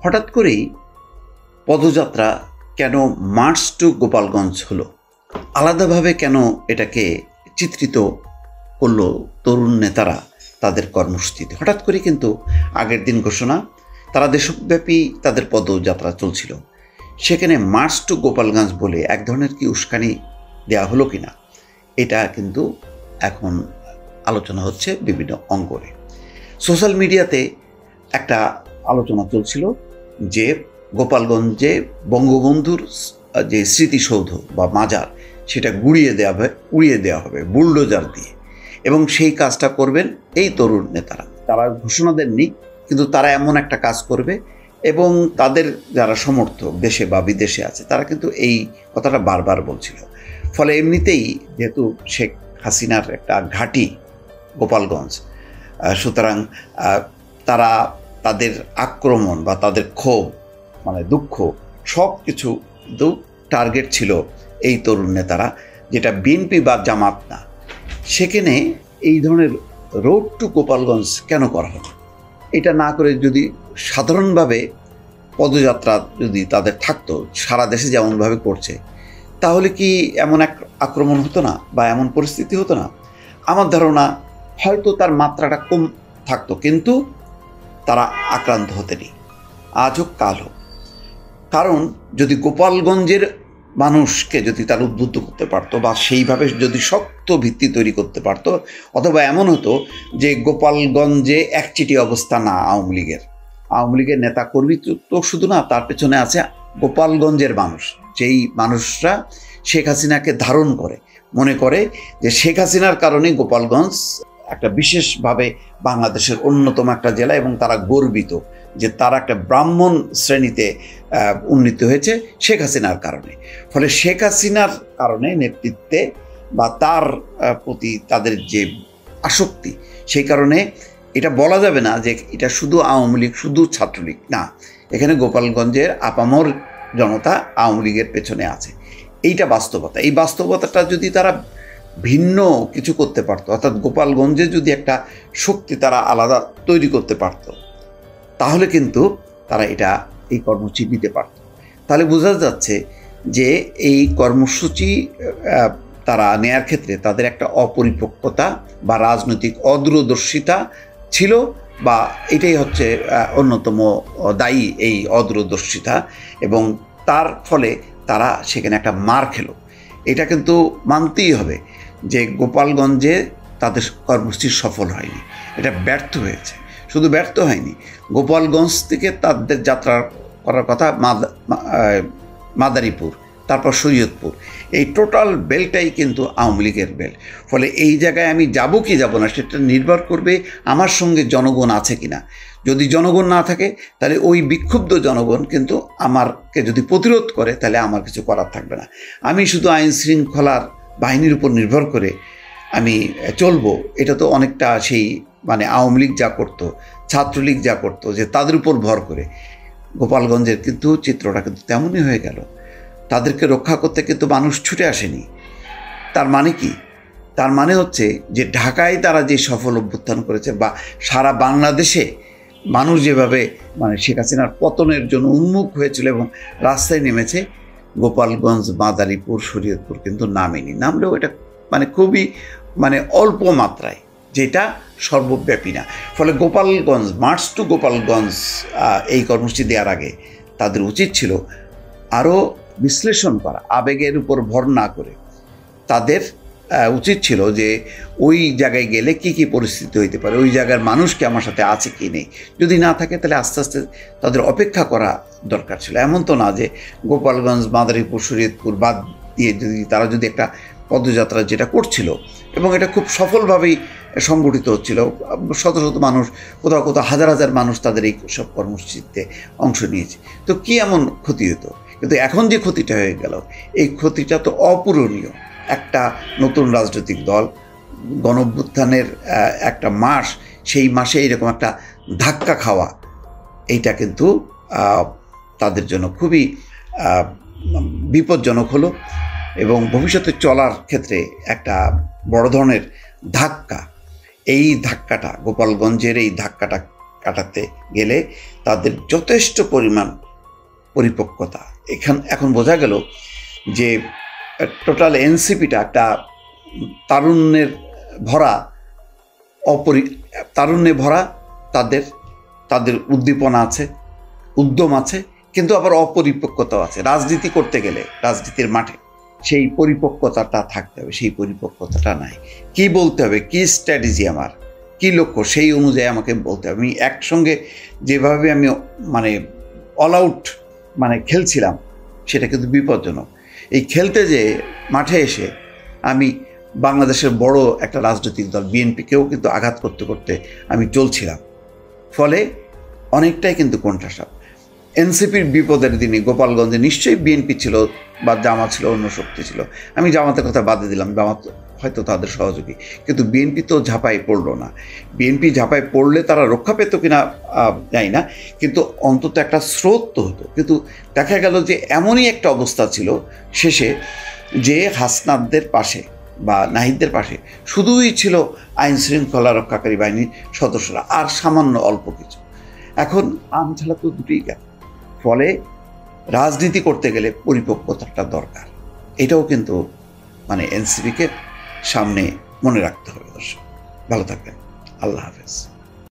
হঠাৎ করেই পদযাত্রা কেন মার্চ টু গোপালগঞ্জ হলো, আলাদাভাবে কেন এটাকে চিত্রিত করলো তরুণ নেতারা তাদের কর্মসূচিতে? হঠাৎ করে কিন্তু আগের দিন ঘোষণা, তারা দেশব্যাপী তাদের পদযাত্রা চলছিল, সেখানে মার্চ টু গোপালগঞ্জ বলে এক ধরনের কি উস্কানি দেওয়া হলো কিনা, এটা কিন্তু এখন আলোচনা হচ্ছে বিভিন্ন অঙ্গনে। সোশ্যাল মিডিয়াতে একটা আলোচনা চলছিল যে গোপালগঞ্জে বঙ্গবন্ধুর যে স্মৃতিসৌধ বা মাজার সেটা উড়িয়ে দেওয়া হবে বুলডোজার দিয়ে, এবং সেই কাজটা করবেন এই তরুণ নেতারা। তারা ঘোষণা দেননি, কিন্তু তারা এমন একটা কাজ করবে, এবং তাদের যারা সমর্থক দেশে বা বিদেশে আছে তারা কিন্তু এই কথাটা বারবার বলছিল। ফলে এমনিতেই যেহেতু শেখ হাসিনার একটা ঘাঁটি গোপালগঞ্জ, সুতরাং তারা তাদের আক্রমণ বা তাদের ক্ষোভ মানে দুঃখ সব কিছু টার্গেট ছিল এই তরুণ নেতারা, যেটা বিএনপি বা জামাত না। সেখানে এই ধরনের রোড টু গোপালগঞ্জ কেন করা হলো? এটা না করে যদি সাধারণভাবে পদযাত্রা যদি তাদের থাকতো সারা দেশে যেমনভাবে করছে, তাহলে কি এমন এক আক্রমণ হতো না বা এমন পরিস্থিতি হতো না? আমার ধারণা হয়তো তার মাত্রাটা কম থাকতো, কিন্তু তারা আক্রান্ত হতেনি আজ হোক কাল হোক। কারণ যদি গোপালগঞ্জের মানুষকে যদি তারা উদ্বুদ্ধ করতে পারতো বা সেইভাবে যদি শক্ত ভিত্তি তৈরি করতে পারতো, অথবা এমন হতো যে গোপালগঞ্জে একচিটি অবস্থা না আওয়ামী লীগের নেতা কর্মী তো শুধু না, তার পেছনে আছে গোপালগঞ্জের মানুষ, যেই মানুষরা শেখ হাসিনাকে ধারণ করে, মনে করে যে শেখ হাসিনার কারণে গোপালগঞ্জ একটা বিশেষভাবে বাংলাদেশের অন্যতম একটা জেলা, এবং তারা গর্বিত যে তারা একটা ব্রাহ্মণ শ্রেণীতে উন্নীত হয়েছে শেখ হাসিনার কারণে। ফলে শেখ হাসিনার কারণে নেতৃত্বে বা তার প্রতি তাদের যে আসক্তি, সেই কারণে এটা বলা যাবে না যে এটা শুধু আওয়ামী লীগ, শুধু ছাত্রলীগ না, এখানে গোপালগঞ্জের আপামর জনতা আওয়ামী লীগের পেছনে আছে। এইটা বাস্তবতা। এই বাস্তবতাটা যদি তারা ভিন্ন কিছু করতে পারতো, অর্থাৎ গোপালগঞ্জে যদি একটা শক্তি তারা আলাদা তৈরি করতে পারত, তাহলে কিন্তু তারা এই কর্মসূচি নিতে পারত। তাহলে বোঝা যাচ্ছে যে এই কর্মসূচি তারা নেয়ার ক্ষেত্রে তাদের একটা অপরিপক্কতা বা রাজনৈতিক অদূরদর্শিতা ছিল, বা এটাই হচ্ছে অন্যতম দায়ী এই অদূরদর্শিতা, এবং তার ফলে তারা সেখানে একটা মার খেলো। এটা কিন্তু মানতেই হবে যে গোপালগঞ্জে তাদের কর্মসূচি সফল হয়নি, এটা ব্যর্থ হয়েছে। শুধু ব্যর্থ হয়নি, গোপালগঞ্জ থেকে তাদের যাত্রা করার কথা মাদারীপুর, তারপর শরীয়তপুর, এই টোটাল বেলটাই কিন্তু আওয়ামী লীগের বেল। ফলে এই জায়গায় আমি যাব কি যাব না সেটা নির্ভর করবে আমার সঙ্গে জনগণ আছে কিনা। যদি জনগণ না থাকে, তাহলে ওই বিক্ষুব্ধ জনগণ কিন্তু আমাকে যদি প্রতিরোধ করে, তাহলে আমার কিছু করার থাকবে না। আমি শুধু আইন শৃঙ্খলার বাহিনীর উপর নির্ভর করে আমি চলবো, এটা তো অনেকটা সেই মানে আওয়ামী লীগ যা করতো, ছাত্রলীগ যা করতো, যে তাদের উপর ভর করে। গোপালগঞ্জের কিন্তু চিত্রটা কিন্তু তেমনই হয়ে গেল। তাদেরকে রক্ষা করতে কিন্তু মানুষ ছুটে আসেনি। তার মানে কি? তার মানে হচ্ছে যে ঢাকায় তারা যে সফল অভ্যুত্থান করেছে, বা সারা বাংলাদেশে মানুষ যেভাবে মানে শেখ হাসিনার পতনের জন্য উন্মুখ হয়েছিল এবং রাস্তায় নেমেছে, গোপালগঞ্জ, মাদারীপুর, শরীয়তপুর কিন্তু নামলেও এটা মানে খুবই মানে অল্প মাত্রায়, যেটা সর্বব্যাপী না। ফলে গোপালগঞ্জ, মার্চ টু গোপালগঞ্জ এই কর্মসূচি দেওয়ার আগে তাদের উচিত ছিল আরও বিশ্লেষণ করা, আবেগের উপর ভর না করে। তাদের উচিত ছিল যে ওই জায়গায় গেলে কি কি পরিস্থিতি হইতে পারে, ওই জায়গার মানুষ কি আমার সাথে আছে কি নেই, যদি না থাকে তাহলে আস্তে আস্তে তাদের অপেক্ষা করা দরকার ছিল। এমন তো না যে গোপালগঞ্জ, মাদারীপুর, শরীয়তপুর বাদ দিয়ে তারা যদি একটা পদযাত্রা যেটা করছিল, এবং এটা খুব সফলভাবেই সংগঠিত হচ্ছিল, শত শত মানুষ, কোথাও কোথাও হাজার হাজার মানুষ তাদের এই সব কর্মসূচিতে অংশ নিয়েছে, তো কি এমন ক্ষতি হতো? কিন্তু এখন যে ক্ষতিটা হয়ে গেল, এই ক্ষতিটা তো অপূরণীয়। একটা নতুন রাজনৈতিক দল, গণঅভ্যুত্থানের একটা মাস, সেই মাসে এরকম একটা ধাক্কা খাওয়া, এইটা কিন্তু তাদের জন্য খুবই বিপজ্জনক হলো, এবং ভবিষ্যতে চলার ক্ষেত্রে একটা বড় ধরনের ধাক্কা। এই ধাক্কাটা, গোপালগঞ্জের এই ধাক্কাটা কাটাতে গেলে তাদের যথেষ্ট পরিমাণ পরিপক্কতা। এখন বোঝা গেল যে টোটাল এনসিপিটা একটা তারুণ্যে ভরা তাদের উদ্দীপনা আছে, উদ্যম আছে, কিন্তু আবার অপরিপক্কতাও আছে। রাজনীতি করতে গেলে রাজনীতির মাঠে সেই পরিপক্কতাটা থাকতে হবে, সেই পরিপক্কতাটা নাই। কি বলতে হবে, কি স্ট্র্যাটেজি আমার, কি লক্ষ্য, সেই অনুযায়ী আমাকে বলতে হবে। আমি একসঙ্গে যেভাবে আমি অল আউট খেলছিলাম, সেটা কিন্তু বিপজ্জনক। এই খেলতে যে মাঠে এসে আমি বাংলাদেশের বড় একটা রাজনৈতিক দল বিএনপিকেও কিন্তু আঘাত করতে করতে আমি চলছিলাম, ফলে অনেকটাই কিন্তু কোণঠাসা। এনসিপির বিপদের দিনে গোপালগঞ্জে নিশ্চয়ই বিএনপি ছিল বা জামাত ছিল, অন্য শক্তি ছিল। আমি জামাতের কথা বাদে দিলাম, জামাত হয়তো তাদের সহযোগী, কিন্তু বিএনপি তো ঝাঁপাই পড়লো না। বিএনপি ঝাঁপাই পড়লে তারা রক্ষা পেত কিনা জানি না, কিন্তু অন্তত একটা স্রোত তো হতো। কিন্তু দেখা গেল যে এমনই একটা অবস্থা ছিল শেষে, যে হাসনাতদের পাশে বা নাহিদদের পাশে শুধুই ছিল আইন শৃঙ্খলা রক্ষাকারী বাহিনীর সদস্যরা, আর সামান্য অল্প কিছু। এখন আম ছাড়া তো দুটোই গেল। ফলে রাজনীতি করতে গেলে পরিপক্কতাটা দরকার। এটাও কিন্তু এনসিপিকে সামনে মনে রাখতে হবে। দর্শক ভালো থাকবেন, আল্লাহ হাফেজ।